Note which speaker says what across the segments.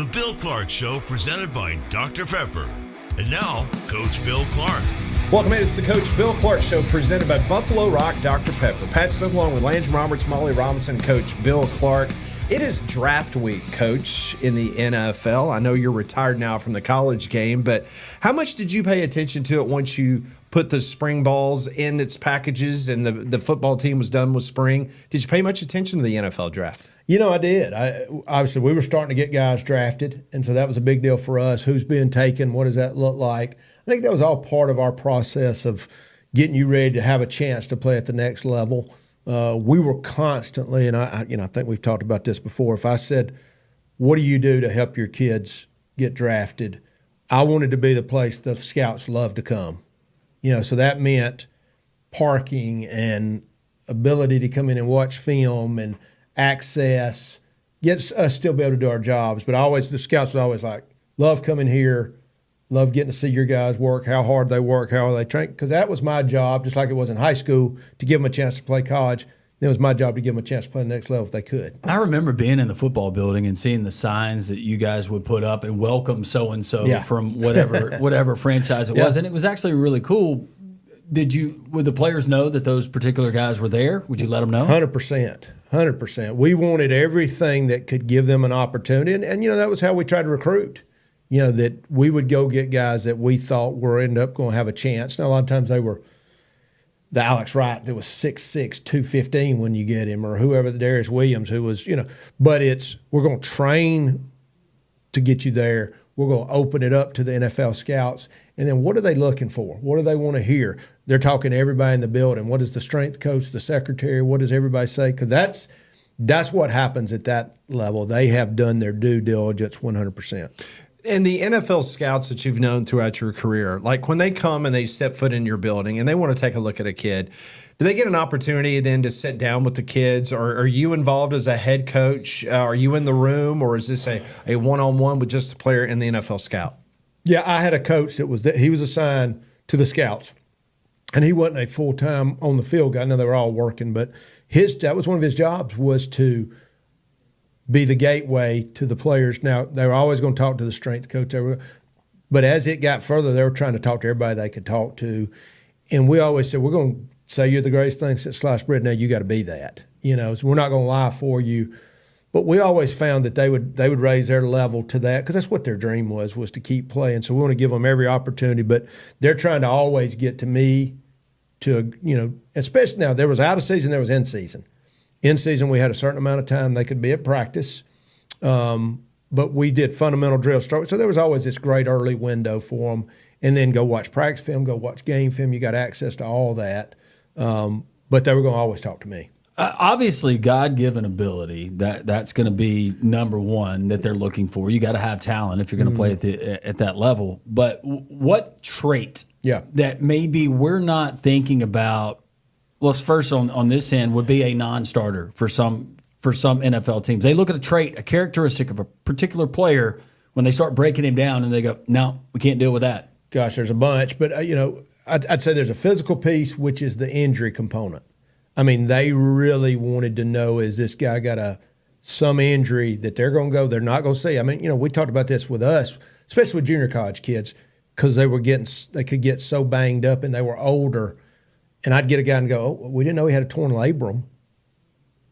Speaker 1: The Bill Clark Show, presented by Dr. Pepper. And now, Coach Bill Clark.
Speaker 2: Welcome in. It's the Coach Bill Clark Show, presented by Buffalo Rock Dr. Pepper. Pat Smith along with Landry Roberts, Molly Robinson, Coach Bill Clark. It is draft week, Coach, in the NFL. I know you're retired now from the college game, but how much did you pay attention to it once you put the spring balls in its packages and the football team was done with spring? Did you pay much attention to the NFL draft?
Speaker 3: You know, I did. Obviously, we were starting to get guys drafted, and so that was a big deal for us. Who's being taken? What does that look like? I think that was all part of our process of getting you ready to have a chance to play at the next level. We were constantly, and I think we've talked about this before. If I said, "What do you do to help your kids get drafted?" I wanted to be the place the scouts love to come. So that meant parking and ability to come in and watch film and access, get us still be able to do our jobs. But the scouts would always love coming here, love getting to see your guys work, how hard they work, how they train. Because that was my job, just like it was in high school, to give them a chance to play college. It was my job to give them a chance to play the next level if they could.
Speaker 4: I remember being in the football building and seeing the signs that you guys would put up and welcome so-and-so from whatever franchise it was. And it was actually really cool. Would the players know that those particular guys were there? Would you let them know?
Speaker 3: 100%. 100%. We wanted everything that could give them an opportunity. And that was how we tried to recruit. That we would go get guys that we thought were end up going to have a chance. Now, a lot of times they were the Alex Wright that was 6'6", 215 when you get him, or whoever, the Darius Williams who was, but we're going to train to get you there. We're going to open it up to the NFL scouts. And then what are they looking for? What do they want to hear? They're talking to everybody in the building. What does the strength coach, the secretary, what does everybody say? Because that's what happens at that level. They have done their due diligence 100%.
Speaker 2: And the NFL scouts that you've known throughout your career, like when they come and they step foot in your building and they want to take a look at a kid, do they get an opportunity then to sit down with the kids? Or are you involved as a head coach? Are you in the room, or is this a one-on-one with just the player and the NFL scout?
Speaker 3: Yeah, I had a coach he was assigned to the scouts, and he wasn't a full-time on the field guy. I know they were all working, but that was one of his jobs, was to be the gateway to the players. Now, they were always going to talk to the strength coach, but as it got further, they were trying to talk to everybody they could talk to. And we always said, we're going to say you're the greatest thing since sliced bread. Now you got to be that. So we're not going to lie for you. But we always found that they would raise their level to that, because that's what their dream was to keep playing. So we want to give them every opportunity, but they're trying to always get to me especially now. There was out of season, there was in season. In season, we had a certain amount of time they could be at practice, but we did fundamental drills. So there was always this great early window for them, and then go watch practice film, go watch game film. You got access to all that, but they were going to always talk to me.
Speaker 4: Obviously, God-given ability, that's going to be number one that they're looking for. You got to have talent if you're going to play at that level. But what trait that maybe we're not thinking about? Well, first on this end would be a non-starter for some NFL teams. They look at a trait, a characteristic of a particular player when they start breaking him down, and they go, "No, we can't deal with that."
Speaker 3: Gosh, there's a bunch, but I'd say there's a physical piece, which is the injury component. I mean, they really wanted to know, is this guy got some injury that they're going to go, they're not going to see? I mean, we talked about this with us, especially with junior college kids, because they could get so banged up and they were older. And I'd get a guy and go, "Oh, we didn't know he had a torn labrum."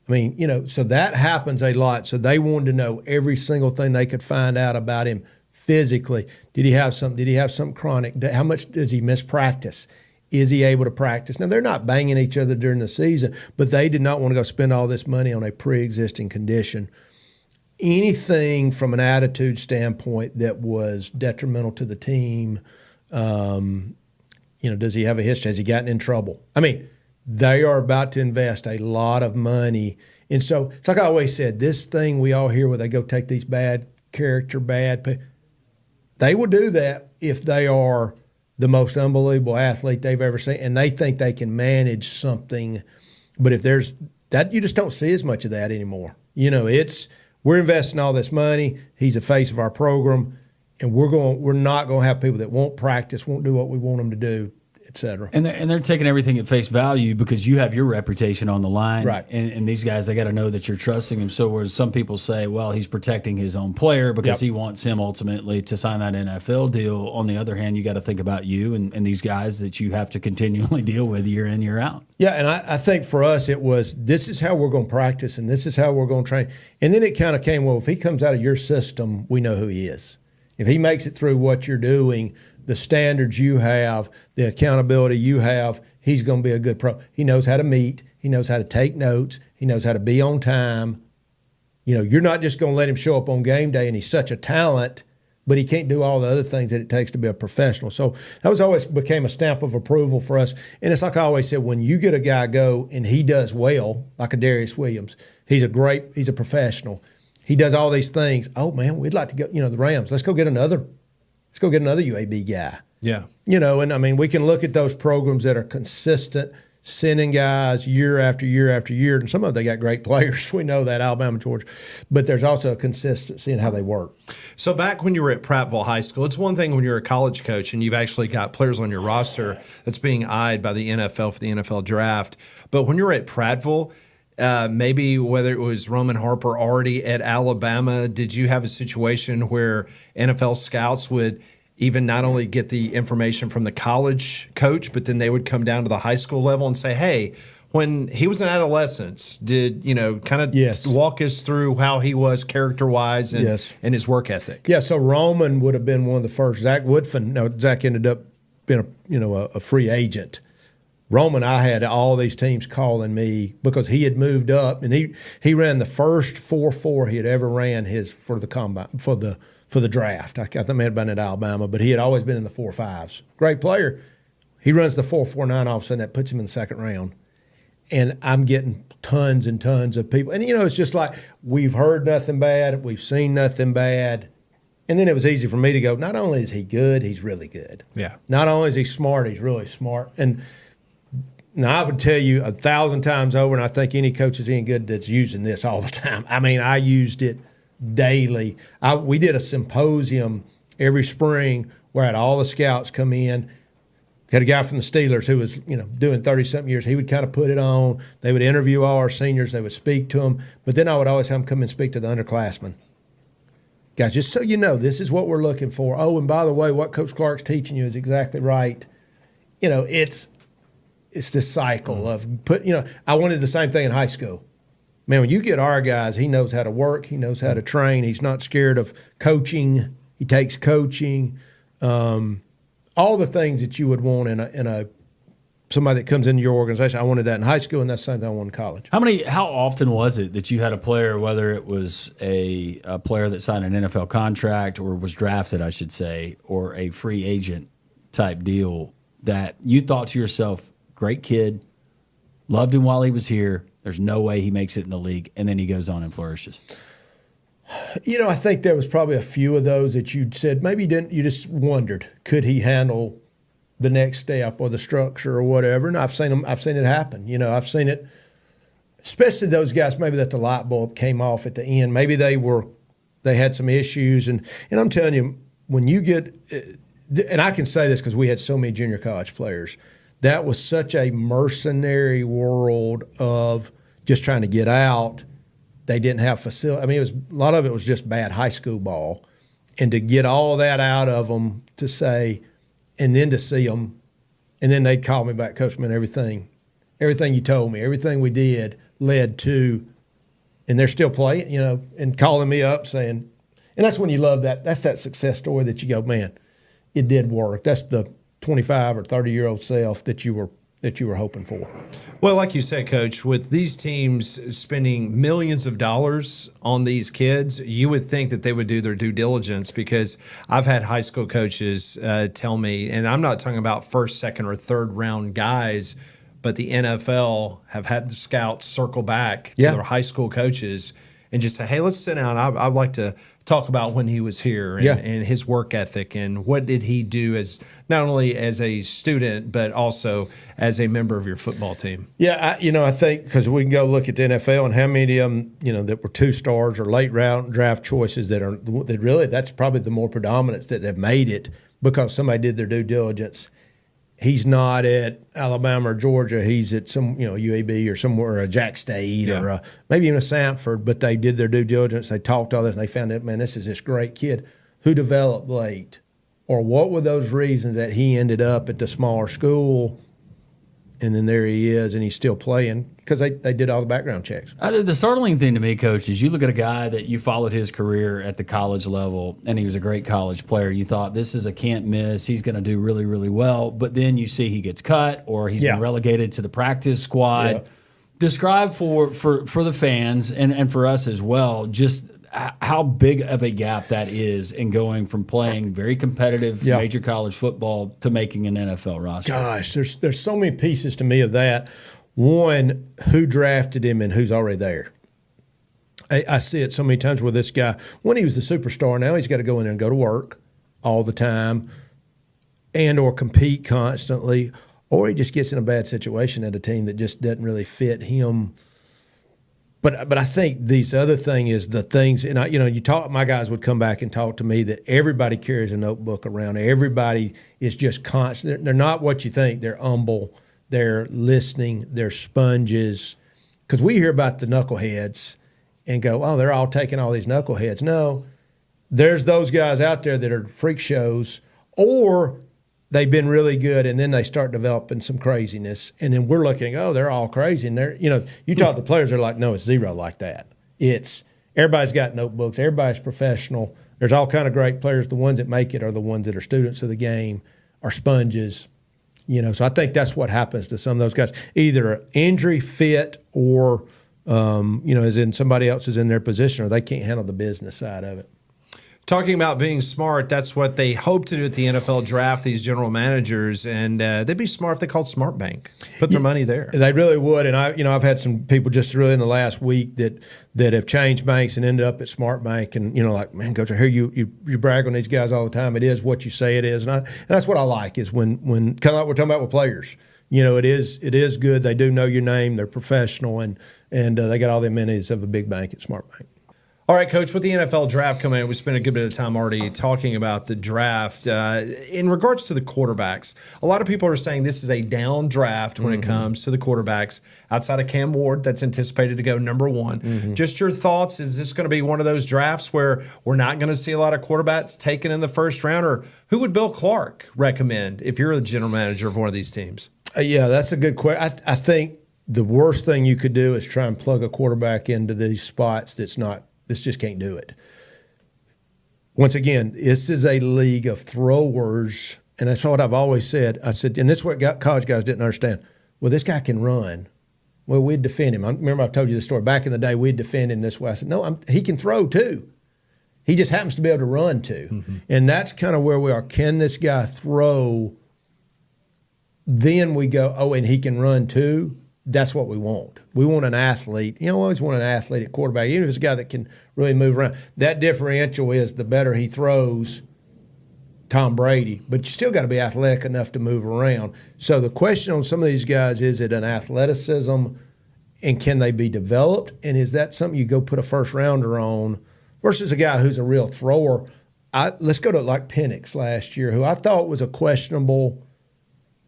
Speaker 3: I mean, so that happens a lot. So they wanted to know every single thing they could find out about him physically. Did he have something? Did he have something chronic? How much does he miss practice? Is he able to practice? Now, they're not banging each other during the season, but they did not want to go spend all this money on a pre-existing condition. Anything from an attitude standpoint that was detrimental to the team, does he have a history? Has he gotten in trouble? I mean, they are about to invest a lot of money. And so it's like I always said, this thing we all hear where they go take these bad they will do that if they are the most unbelievable athlete they've ever seen, and they think they can manage something. But if there's that, you just don't see as much of that anymore. We're investing all this money. He's the face of our program, and we're not going to have people that won't practice, won't do what we want them to do. et cetera.
Speaker 4: And they're taking everything at face value because you have your reputation on the line.
Speaker 3: Right.
Speaker 4: And these guys, they got to know that you're trusting him. So whereas some people say, well, he's protecting his own player because he wants him ultimately to sign that NFL deal. On the other hand, you got to think about you and these guys that you have to continually deal with year in, year out.
Speaker 3: Yeah, and I think for us it was, this is how we're going to practice and this is how we're going to train. And then it kind of came, well, if he comes out of your system, we know who he is. If he makes it through what you're doing, the standards you have, the accountability you have, he's going to be a good pro. He knows how to meet. He knows how to take notes. He knows how to be on time. You know, you're not just going to let him show up on game day and he's such a talent, but he can't do all the other things that it takes to be a professional. So that was always became a stamp of approval for us. And it's like I always said, when you get a guy go and he does well, like a Darius Williams, he's a professional. He does all these things. Oh man, we'd like to go, the Rams. Let's go get another UAB guy.
Speaker 2: Yeah.
Speaker 3: And I mean, we can look at those programs that are consistent, sending guys year after year after year. And some of them, they got great players. We know that, Alabama, Georgia. But there's also a consistency in how they work.
Speaker 2: So back when you were at Prattville High School, it's one thing when you're a college coach and you've actually got players on your roster that's being eyed by the NFL for the NFL draft. But when you were at Prattville, maybe whether it was Roman Harper already at Alabama, did you have a situation where NFL scouts would even not only get the information from the college coach, but then they would come down to the high school level and say, hey, when he was an adolescent, did, kind of walk us through how he was character-wise and his work ethic?
Speaker 3: Yeah, so Roman would have been one of the first. Zach Woodfin, Zach ended up being a free agent. Roman, I had all these teams calling me because he had moved up and he ran the first 4.4 he had ever ran for the combine for the draft. I think he had been at Alabama, but he had always been in the 4.5s. Great player. He runs the 4.49 all of a sudden that puts him in the second round. And I'm getting tons and tons of people. And it's just like we've heard nothing bad, we've seen nothing bad. And then it was easy for me to go, not only is he good, he's really good.
Speaker 2: Yeah.
Speaker 3: Not only is he smart, he's really smart. And now, I would tell you 1,000 times over, and I think any coach is any good that's using this all the time. I mean, I used it daily. We did a symposium every spring where I had all the scouts come in. Had a guy from the Steelers who was, doing 30-something years. He would kind of put it on. They would interview all our seniors. They would speak to them. But then I would always have them come and speak to the underclassmen. Guys, just so you know, this is what we're looking for. Oh, and by the way, what Coach Clark's teaching you is exactly right. It's this cycle of I wanted the same thing in high school. Man, when you get our guys, he knows how to work. He knows how to train. He's not scared of coaching. He takes coaching. All the things that you would want in a somebody that comes into your organization. I wanted that in high school, and that's the same thing I wanted in college.
Speaker 4: How often was it that you had a player, whether it was a player that signed an NFL contract or was drafted, I should say, or a free agent type deal, that you thought to yourself, great kid, loved him while he was here, there's no way he makes it in the league, and then he goes on and flourishes?
Speaker 3: I think there was probably a few of those that you'd said maybe you just wondered, could he handle the next step or the structure or whatever? And I've seen it happen. I've seen it, especially those guys maybe that the light bulb came off at the end. Maybe they had some issues, and I'm telling you, when you get, and I can say this because we had so many junior college players. That was such a mercenary world of just trying to get out. They didn't have facility. I mean, a lot of it was just bad high school ball. And to get all that out of them to say, and then to see them, and then they'd call me back, Coach, man, everything you told me, everything we did led to, and they're still playing, and calling me up saying, and that's when you love that. That's that success story that you go, man, it did work. That's the 25 or 30-year-old self that you were hoping for.
Speaker 2: Well, like you said, Coach, with these teams spending millions of dollars on these kids, you would think that they would do their due diligence, because I've had high school coaches tell me, and I'm not talking about first, second, or third round guys, but the NFL have had the scouts circle back to their high school coaches and just say, hey, let's sit down. I'd like to talk about when he was here and his work ethic and what did he do as not only as a student but also as a member of your football team.
Speaker 3: Yeah, I think because we can go look at the NFL and how many of them, that were 2 stars or late round draft choices that really that's probably the more predominant that have made it because somebody did their due diligence. he's not at Alabama or Georgia. He's at some, UAB or somewhere, a Jack State or maybe even a Samford. But they did their due diligence. They talked all this, and they found out, man, this is this great kid who developed late. Or what were those reasons that he ended up at the smaller school, and then there he is, and he's still playing because they did all the background checks.
Speaker 4: The startling thing to me, Coach, is you look at a guy that you followed his career at the college level, and he was a great college player. You thought, this is a can't miss. He's going to do really, really well. But then you see he gets cut, or he's been relegated to the practice squad.
Speaker 3: Yeah.
Speaker 4: Describe for the fans and for us as well, just how big of a gap that is in going from playing very competitive major college football to making an NFL roster.
Speaker 3: Gosh, there's so many pieces to me of that. One, who drafted him and who's already there. I see it so many times with this guy. When he was a superstar, now he's got to go in there and go to work all the time and or compete constantly, or he just gets in a bad situation at a team that just doesn't really fit him. But I think this other thing is the things, and my guys would come back and talk to me that everybody carries a notebook around. Everybody is just constant. They're not what you think. They're humble. They're listening. They're sponges. Because we hear about the knuckleheads and go, oh, they're all taking all these knuckleheads. No, there's those guys out there that are freak shows, or they've been really good, and then they start developing some craziness, and then we're looking, oh, they're all crazy, and you talk to players, they're like, no, it's zero like that. It's everybody's got notebooks, everybody's professional. There's all kind of great players. The ones that make it are the ones that are students of the game, are sponges. So I think that's what happens to some of those guys, either injury, fit, or as in somebody else is in their position, or they can't handle the business side of it.
Speaker 2: Talking about being smart, that's what they hope to do at the NFL draft, these general managers, and they'd be smart if they called Smart Bank, put their money there.
Speaker 3: They really would, and I've had some people just really in the last week that have changed banks and ended up at Smart Bank, and like, man, Coach, I hear you brag on these guys all the time. It is what you say it is, and that's what I like is when kind of like we're talking about with players. It is good. They do know your name. They're professional, and they got all the amenities of a big bank at Smart Bank.
Speaker 2: All right, Coach, with the NFL draft coming in, we spent a good bit of time already talking about the draft. In regards to the quarterbacks, a lot of people are saying this is a down draft when it comes to the quarterbacks. Outside of Cam Ward, that's anticipated to go number one. Just your thoughts, is this going to be one of those drafts where we're not going to see a lot of quarterbacks taken in the first round? Or who would Bill Clark recommend if you're the general manager of one of these teams?
Speaker 3: That's a good question. I think the worst thing you could do is try and plug a quarterback into these spots this just can't do it. Once again, this is a league of throwers, and that's what I've always said. I said, and this is what college guys didn't understand. Well, this guy can run. Well, we'd defend him. I remember I told you the story. Back in the day, we'd defend him this way. I said, no, he can throw too. He just happens to be able to run too. And that's kind of where we are. Can this guy throw? Then we go, oh, and he can run too? That's what we want. We want an athlete. You always want an athlete at quarterback, even if it's a guy that can really move around. That differential is the better he throws, Tom Brady, but you still got to be athletic enough to move around. So the question on some of these guys, is it an athleticism, and can they be developed? And is that something you go put a first rounder on versus a guy who's a real thrower? Let's go to like Penix last year, who I thought was a questionable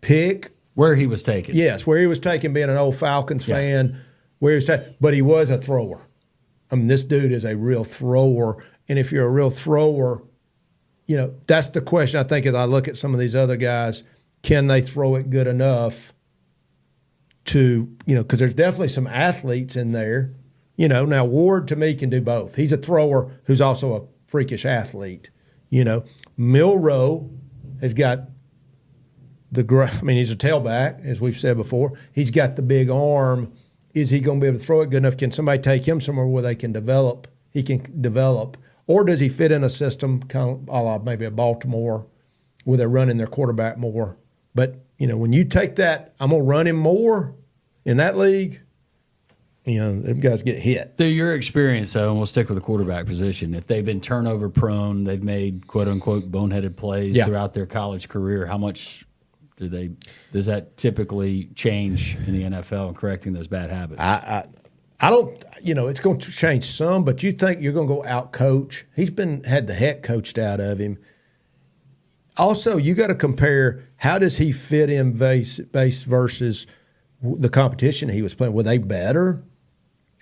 Speaker 3: pick.
Speaker 4: Where he was taken.
Speaker 3: Yes, where he was taken, being an old Falcons fan, where he was taken, but he was a thrower. I mean, this dude is a real thrower, and if you're a real thrower, that's the question I think as I look at some of these other guys, can they throw it good enough to, because there's definitely some athletes in there. Now Ward to me can do both. He's a thrower who's also a freakish athlete. Milroe has got he's a tailback, as we've said before. He's got the big arm. Is he going to be able to throw it good enough? Can somebody take him somewhere where they can develop? He can develop. Or does he fit in a system kind of a la maybe a Baltimore where they're running their quarterback more? But, when you take that, I'm going to run him more in that league, them guys get hit.
Speaker 4: Through your experience, though, and we'll stick with the quarterback position, if they've been turnover prone, they've made quote-unquote boneheaded plays throughout their college career, how much does that typically change in the NFL in correcting those bad habits?
Speaker 3: I don't, it's going to change some, but you think you're going to go out coach. He's had the heck coached out of him. Also, you got to compare how does he fit in base versus the competition he was playing. Were they better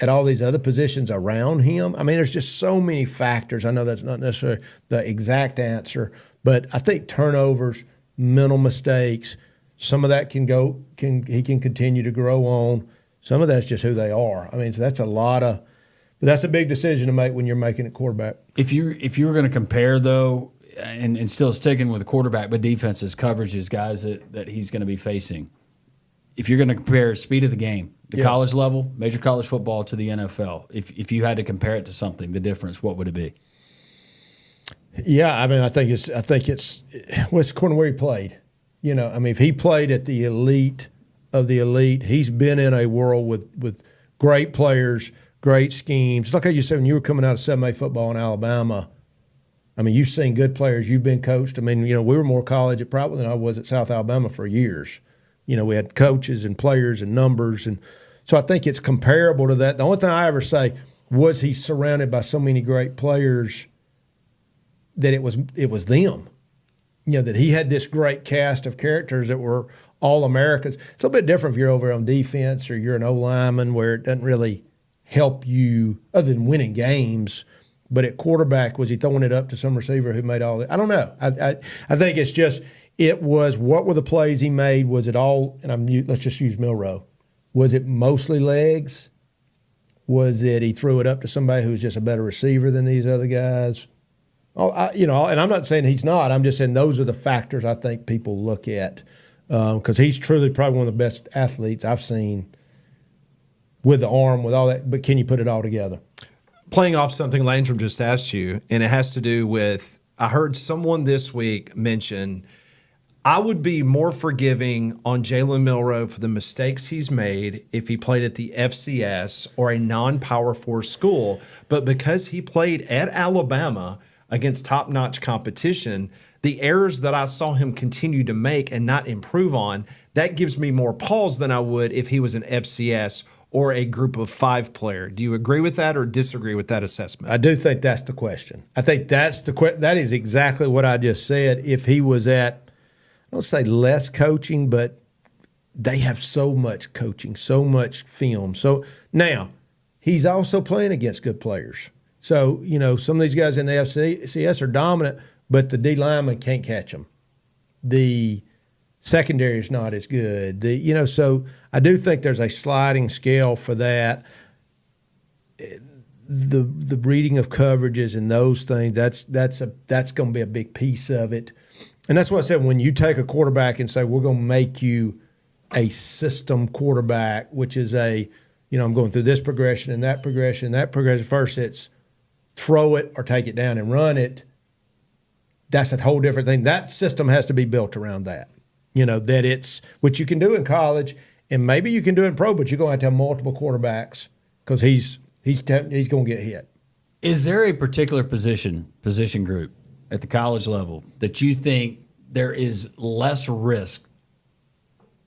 Speaker 3: at all these other positions around him? I mean, there's just so many factors. I know that's not necessarily the exact answer, but I think turnovers, mental mistakes, some of that he can continue to grow on. Some of that's just who they are. I mean, so that's that's a big decision to make when you're making a quarterback.
Speaker 4: If you were going to compare though, and still sticking with the quarterback, but defenses, coverages, guys that he's going to be facing. If you're going to compare speed of the game, the college level, major college football to the NFL, if you had to compare it to something, the difference, what would it be?
Speaker 3: Yeah, I mean, I think it's according to where he played. You know, I mean, if he played at the elite of the elite, he's been in a world with great players, great schemes. It's like how you said when you were coming out of 7A football in Alabama. I mean, you've seen good players. You've been coached. I mean, you know, we were more college at Prattville than I was at South Alabama for years. You know, we had coaches and players and numbers. And so I think it's comparable to that. The only thing I ever say, was he surrounded by so many great players that it was them. You know, that he had this great cast of characters that were all Americans. It's a little bit different if you're over on defense or you're an O-lineman where it doesn't really help you other than winning games. But at quarterback, was he throwing it up to some receiver who made all that? I don't know. I think it's just it was what were the plays he made? Was it all? And let's just use Milroe. Was it mostly legs? Was it he threw it up to somebody who was just a better receiver than these other guys? And I'm not saying he's not. I'm just saying those are the factors I think people look at because he's truly probably one of the best athletes I've seen with the arm, with all that. But can you put it all together?
Speaker 2: Playing off something Landrum just asked you, and it has to do with, I heard someone this week mention, I would be more forgiving on Jalen Milroe for the mistakes he's made if he played at the FCS or a non-Power 4 school. But because he played at Alabama against top-notch competition, the errors that I saw him continue to make and not improve on, that gives me more pause than I would if he was an FCS or a group of 5 player. Do you agree with that or disagree with that assessment?
Speaker 3: I do think that's the question. I think that is exactly what I just said. If he was at, I don't say less coaching, but they have so much coaching, so much film. So now he's also playing against good players. So, you know, some of these guys in the FCS are dominant, but the D lineman can't catch them. The secondary is not as good. So I do think there's a sliding scale for that. The reading of coverages and those things, that's going to be a big piece of it. And that's what I said, when you take a quarterback and say, we're going to make you a system quarterback, which is I'm going through this progression and that progression, First it's throw it or take it down and run it. That's a whole different thing. That system has to be built around that. You know, that it's what you can do in college and maybe you can do it in pro, but you're going to have multiple quarterbacks because he's going to get hit.
Speaker 4: Is there a particular position group at the college level that you think there is less risk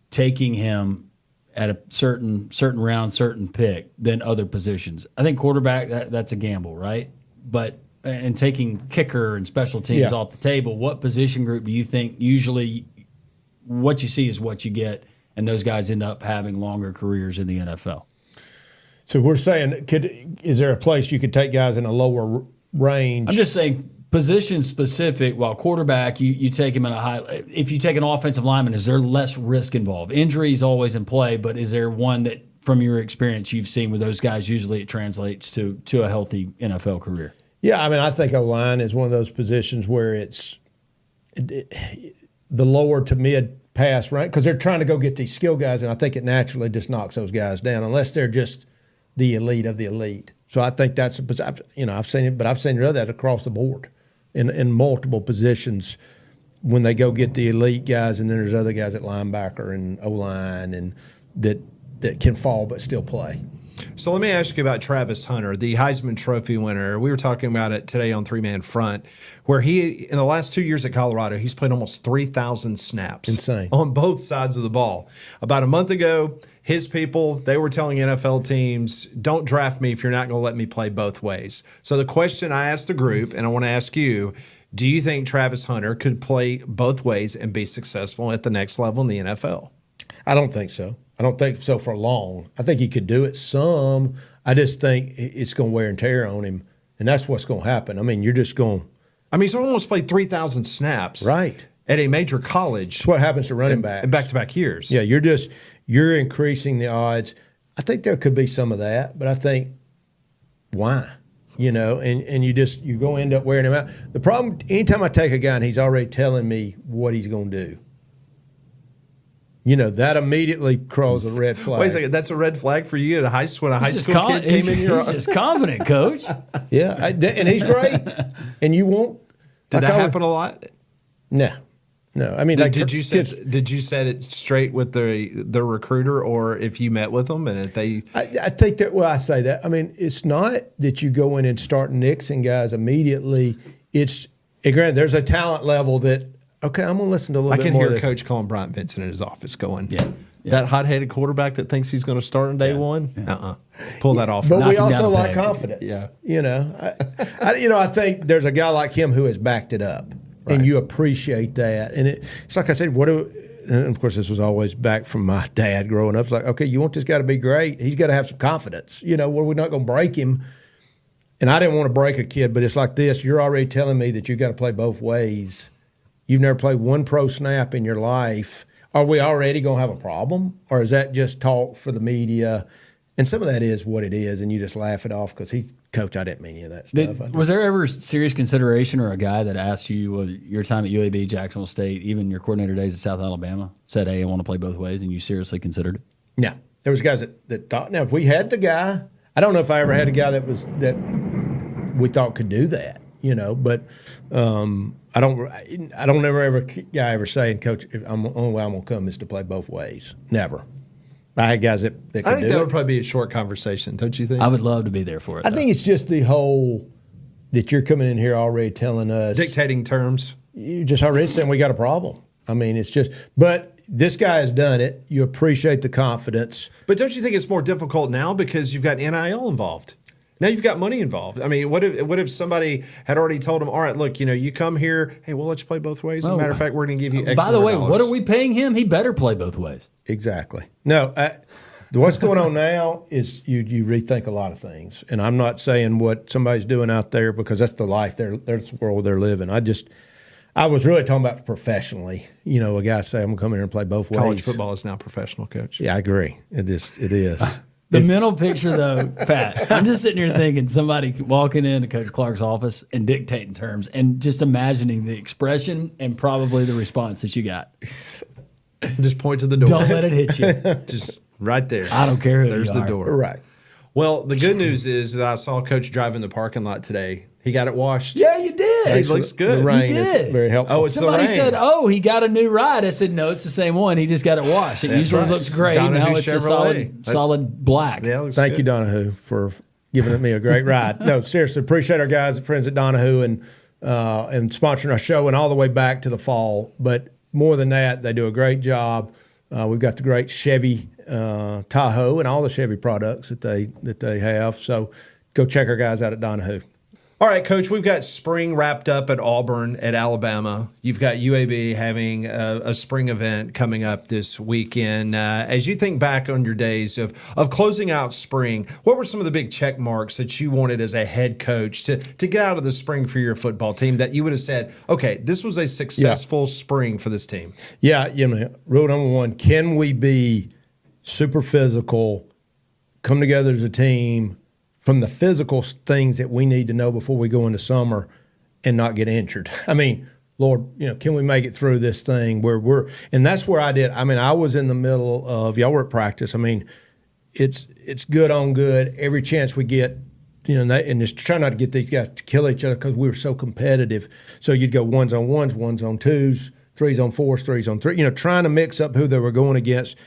Speaker 4: taking him at a certain round, certain pick than other positions? I think quarterback, that's a gamble, right? But and taking kicker and special teams off the table, what position group do you think usually what you see is what you get, and those guys end up having longer careers in the NFL?
Speaker 3: So we're saying, is there a place you could take guys in a lower range?
Speaker 4: I'm just saying position specific. While quarterback, you take him in a high. If you take an offensive lineman, is there less risk involved? Injury is always in play, but is there one that, from your experience, you've seen with those guys, usually it translates to a healthy NFL career?
Speaker 3: Yeah, I mean, I think O-line is one of those positions where it's the lower to mid pass rank because they're trying to go get these skill guys, and I think it naturally just knocks those guys down unless they're just the elite of the elite. So I think that's I've seen it, but I've seen that across the board in multiple positions when they go get the elite guys, and then there's other guys at linebacker and O-line and that can fall but still play.
Speaker 2: So let me ask you about Travis Hunter, the Heisman Trophy winner. We were talking about it today on Three Man Front, where he, in the last 2 years at Colorado, he's played almost 3,000 snaps.
Speaker 3: Insane.
Speaker 2: On both sides of the ball. About a month ago, his people, they were telling NFL teams, don't draft me if you're not going to let me play both ways. So the question I asked the group, and I want to ask you, do you think Travis Hunter could play both ways and be successful at the next level in the NFL?
Speaker 3: I don't think so. I don't think so for long. I think he could do it some. I just think it's going to wear and tear on him, and that's what's going to happen. I mean, you're just going.
Speaker 2: I mean, he's almost played 3,000 snaps.
Speaker 3: Right.
Speaker 2: At a major college.
Speaker 3: That's what happens to running backs.
Speaker 2: In back-to-back years.
Speaker 3: Yeah, you're increasing the odds. I think there could be some of that, but I think why? You know, and you're going to end up wearing him out. The problem, anytime I take a guy and he's already telling me what he's going to do, you know, that immediately crawls a red flag.
Speaker 2: Wait a second, that's a red flag for you when a high school kid came in your
Speaker 4: He's just confident, Coach.
Speaker 3: Yeah, and he's great. And you won't.
Speaker 2: Did that happen a lot?
Speaker 3: No. I mean,
Speaker 2: did you set it straight with the recruiter, or if you met with them and if they?
Speaker 3: I think that. Well, I say that. I mean, it's not that you go in and start nixing guys immediately. It's granted, there's a talent level that. Okay, I'm going to listen to a little bit more.
Speaker 2: I
Speaker 3: of
Speaker 2: can
Speaker 3: this.
Speaker 2: hear Coach calling Bryant Vincent in his office going,
Speaker 4: Yeah.
Speaker 2: That hot-headed quarterback that thinks he's going to start on day one? Yeah. Pull that off.
Speaker 3: But we
Speaker 4: Knock him
Speaker 3: also
Speaker 4: down
Speaker 3: like
Speaker 4: a peg.
Speaker 3: confidence.
Speaker 2: Yeah.
Speaker 3: You know, I think there's a guy like him who has backed it up, and you appreciate that. And it's like I said, and of course, this was always back from my dad growing up. It's like, okay, you want this guy to be great. He's got to have some confidence. You know, we're not going to break him. And I didn't want to break a kid, but it's like this. You're already telling me that you got to play both ways. You've never played one pro snap in your life. Are we already going to have a problem? Or is that just talk for the media? And some of that is what it is, and you just laugh it off because Coach, I didn't mean any of that stuff.
Speaker 4: Was there ever serious consideration or a guy that asked you your time at UAB, Jacksonville State, even your coordinator days at South Alabama, said, hey, I want to play both ways, and you seriously considered it?
Speaker 3: No. There was guys that thought. Now, if we had the guy, I don't know if I ever had a guy that we thought could do that, you know, but I don't ever guy ever saying, Coach, the only way I'm going to come is to play both ways. Never. I had guys that could do it.
Speaker 2: I think that would probably be a short conversation, don't you think?
Speaker 4: I would love to be there for it.
Speaker 3: I think it's just the whole that you're coming in here already telling us.
Speaker 2: Dictating terms.
Speaker 3: You just already saying we got a problem. I mean, it's just, but this guy has done it. You appreciate the confidence.
Speaker 2: But don't you think it's more difficult now because you've got NIL involved? Now you've got money involved. I mean, what if somebody had already told him, all right, look, you come here, hey, we'll let you play both ways. As a matter of fact, we're going to give you X
Speaker 4: By the way,
Speaker 2: dollars.
Speaker 4: what are we paying him? He better play both ways.
Speaker 3: Exactly. No, what's going on now is you rethink a lot of things. And I'm not saying what somebody's doing out there because that's the life, that's the world they're living. I was really talking about professionally. You know, a guy say, I'm going to come here and play both ways.
Speaker 2: College football is now professional, Coach.
Speaker 3: Yeah, I agree. It is.
Speaker 4: The mental picture, though, Pat, I'm just sitting here thinking somebody walking into Coach Clark's office and dictating terms and just imagining the expression and probably the response that you got.
Speaker 2: Just point to the door.
Speaker 4: Don't let it hit you.
Speaker 2: Just right there.
Speaker 4: I don't care who
Speaker 2: There's
Speaker 4: you
Speaker 2: the
Speaker 4: are.
Speaker 2: door.
Speaker 3: Right.
Speaker 2: Well, the good news is that I saw Coach drive in the parking lot today. He got it washed.
Speaker 4: Yeah, you did.
Speaker 2: He looks good.
Speaker 3: The rain
Speaker 4: You
Speaker 3: is
Speaker 4: did.
Speaker 3: very helpful.
Speaker 2: Oh, it's
Speaker 4: Somebody
Speaker 2: the rain.
Speaker 4: said, "Oh, he got a new ride." I said, "No, it's the same one. He just got it washed. It
Speaker 2: That's
Speaker 4: usually
Speaker 2: right.
Speaker 4: looks great.
Speaker 2: Donahue
Speaker 4: Now it's a
Speaker 2: Chevrolet.
Speaker 4: solid black."
Speaker 2: Yeah, it looks
Speaker 3: Thank
Speaker 2: good.
Speaker 3: you, Donahue, for giving me a great ride. No, seriously, appreciate our guys and friends at Donahue and sponsoring our show and all the way back to the fall. But more than that, they do a great job. We've got the great Chevy Tahoe and all the Chevy products that they have. So go check our guys out at Donahue.
Speaker 2: All right, Coach, we've got spring wrapped up at Auburn at Alabama. You've got UAB having a spring event coming up this weekend. As you think back on your days of closing out spring, what were some of the big check marks that you wanted as a head coach to get out of the spring for your football team that you would have said, okay, this was a successful spring for this team?
Speaker 3: Yeah, rule number one, can we be super physical, come together as a team, from the physical things that we need to know before we go into summer and not get injured? I mean, Lord, can we make it through this thing and that's where I did. I mean, I was in the middle of, y'all were at practice. I mean, it's good on good. Every chance we get, and just try not to get these guys to kill each other because we were so competitive. So you'd go 1s on 1s, 1s on 2s, 3s on 4s, 3s on 3, trying to mix up who they were going against.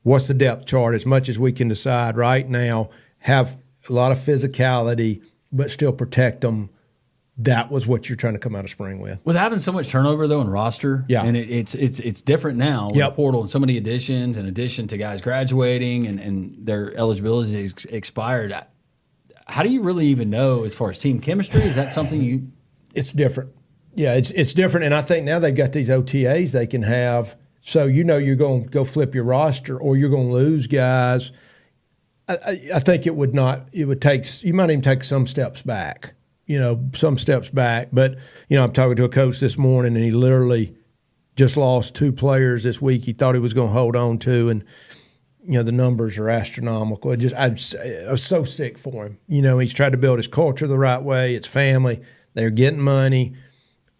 Speaker 3: What's the depth chart as much as we can decide right now? have a lot of physicality, but still protect them. That was what you're trying to come out of spring with.
Speaker 4: With having so much turnover though in roster,
Speaker 3: yeah,
Speaker 4: and it's different now with the portal and so many additions, in addition to guys graduating and their eligibility expired. How do you really even know as far as team chemistry? Is that something you?
Speaker 3: It's different. Yeah, it's different, and I think now they've got these OTAs they can have. So you're going to go flip your roster, or you're going to lose guys. I think it would not. It would take. You might even take some steps back. Some steps back. But, I'm talking to a coach this morning, and he literally just lost 2 players this week he thought he was going to hold on to. And, the numbers are astronomical. I was so sick for him. He's tried to build his culture the right way. It's family. They're getting money.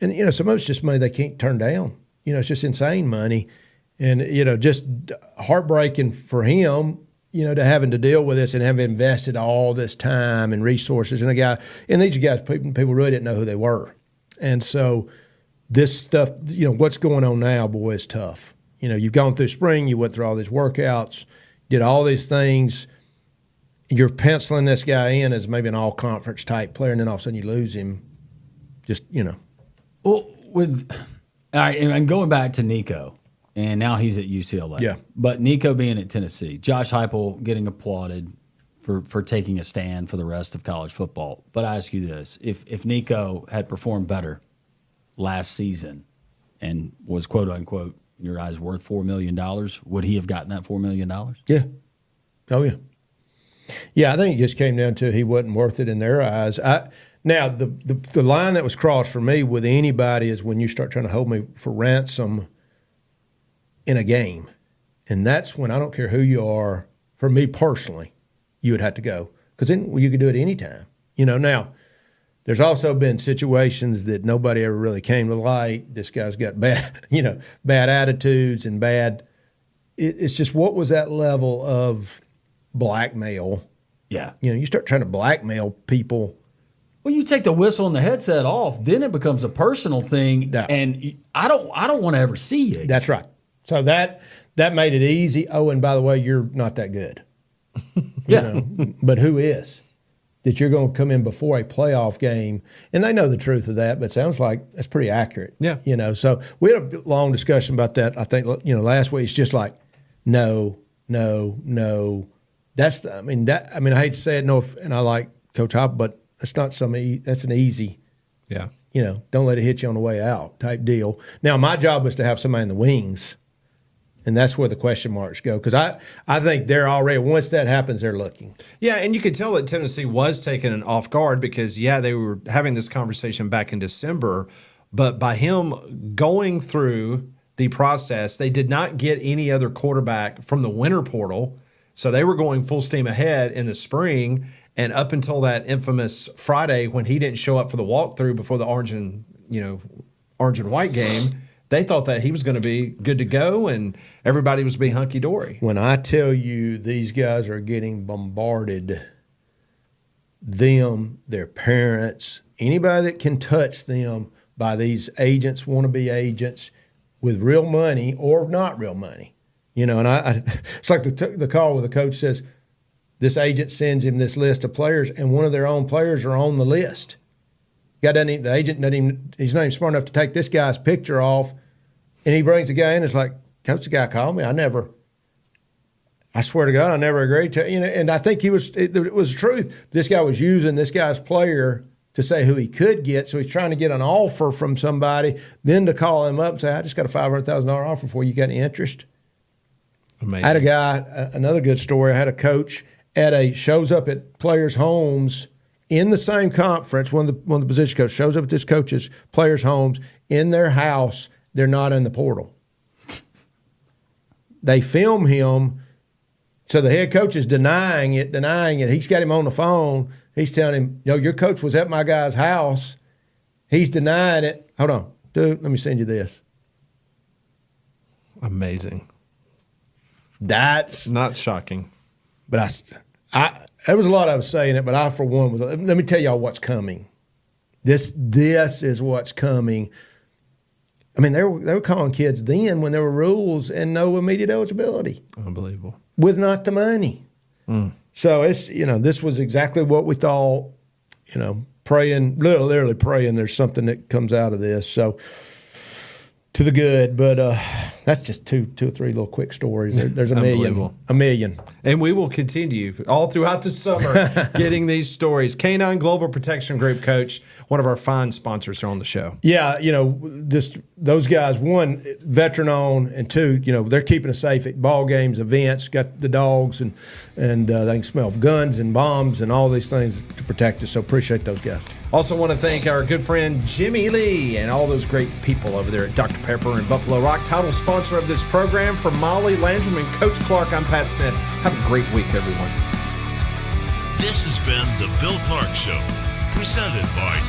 Speaker 3: And, some of it's just money they can't turn down. It's just insane money. And, just heartbreaking for him, to having to deal with this and have invested all this time and resources. And these guys, people really didn't know who they were. And so this stuff, what's going on now, boy, is tough. You've gone through spring, you went through all these workouts, did all these things. You're penciling this guy in as maybe an all-conference type player, and then all of a sudden you lose him. Just,
Speaker 4: Well, and going back to Nico, and now he's at UCLA.
Speaker 3: Yeah.
Speaker 4: But Nico being at Tennessee, Josh Heupel getting applauded for taking a stand for the rest of college football. But I ask you this, if Nico had performed better last season and was, quote unquote, in your eyes, worth $4 million, would he have gotten that $4 million?
Speaker 3: Yeah. Oh, yeah. Yeah, I think it just came down to he wasn't worth it in their eyes. Now, the line that was crossed for me with anybody is when you start trying to hold me for ransom in a game. And that's when I don't care who you are, for me personally, you would have to go. Because then you could do it anytime. Now, there's also been situations that nobody ever really came to light. This guy's got bad attitudes and bad. It's just, what was that level of blackmail?
Speaker 4: Yeah.
Speaker 3: You start trying to blackmail people.
Speaker 4: Well, you take the whistle and the headset off, then it becomes a personal thing, and I don't want to ever see you.
Speaker 3: That's right. So that made it easy. Oh, and by the way, you're not that good.
Speaker 4: Yeah.
Speaker 3: But who is? That you're going to come in before a playoff game, and they know the truth of that, but it sounds like that's pretty accurate.
Speaker 2: Yeah.
Speaker 3: So we had a long discussion about that, I think, last week. It's just like, no. That's I hate to say it, and I like Coach Hop, but it's not that's an easy.
Speaker 2: Yeah.
Speaker 3: Don't let it hit you on the way out type deal. Now, my job was to have somebody in the wings, and that's where the question marks go, because I think they're already, once that happens, they're looking.
Speaker 2: Yeah, and you could tell that Tennessee was taken off guard because, they were having this conversation back in December, but by him going through the process, they did not get any other quarterback from the winter portal, so they were going full steam ahead in the spring. And up until that infamous Friday when he didn't show up for the walkthrough before the orange and white game, they thought that he was going to be good to go and everybody was being hunky-dory.
Speaker 3: When I tell you these guys are getting bombarded, them, their parents, anybody that can touch them by these agents, wannabe agents with real money or not real money. And it's like the call where the coach says, this agent sends him this list of players, and one of their own players are on the list. The agent he's not even smart enough to take this guy's picture off, and he brings the guy in. It's like, Coach, the guy called me. I swear to God, I never agreed to. And I think it was the truth. This guy was using this guy's player to say who he could get, so he's trying to get an offer from somebody, then to call him up and say, I just got a $500,000 offer for you. Got any interest?
Speaker 2: Amazing.
Speaker 3: I had a guy, another good story. I had a coach shows up at players' homes in the same conference. One of the position coaches shows up at this coach's players' homes in their house. They're not in the portal. They film him. So the head coach is denying it. He's got him on the phone. He's telling him, your coach was at my guy's house. He's denying it. Hold on, dude, let me send you this.
Speaker 2: Amazing.
Speaker 3: That's
Speaker 2: not shocking.
Speaker 3: But there was a lot of us saying it, but I, for one, let me tell y'all what's coming. This is what's coming. They were calling kids then when there were rules and no immediate eligibility.
Speaker 2: Unbelievable.
Speaker 3: With not the money. So it's, this was exactly what we thought, praying, literally praying there's something that comes out of this. So to the good, but that's just two or three little quick stories. There's a million.
Speaker 2: And we will continue all throughout the summer getting these stories. Canine Global Protection Group, Coach, one of our fine sponsors, are on the show.
Speaker 3: Yeah, those guys, one, veteran owned, and two, they're keeping us safe at ball games, events, got the dogs, and they can smell guns and bombs and all these things to protect us. So appreciate those guys.
Speaker 2: Also want to thank our good friend Jimmy Lee and all those great people over there at Dr. Pepper in Buffalo Rock, title sponsor of this program. For Molly Landrum and Coach Clark, I'm Pat Smith. Have a great week, everyone.
Speaker 1: This has been the Bill Clark Show, presented by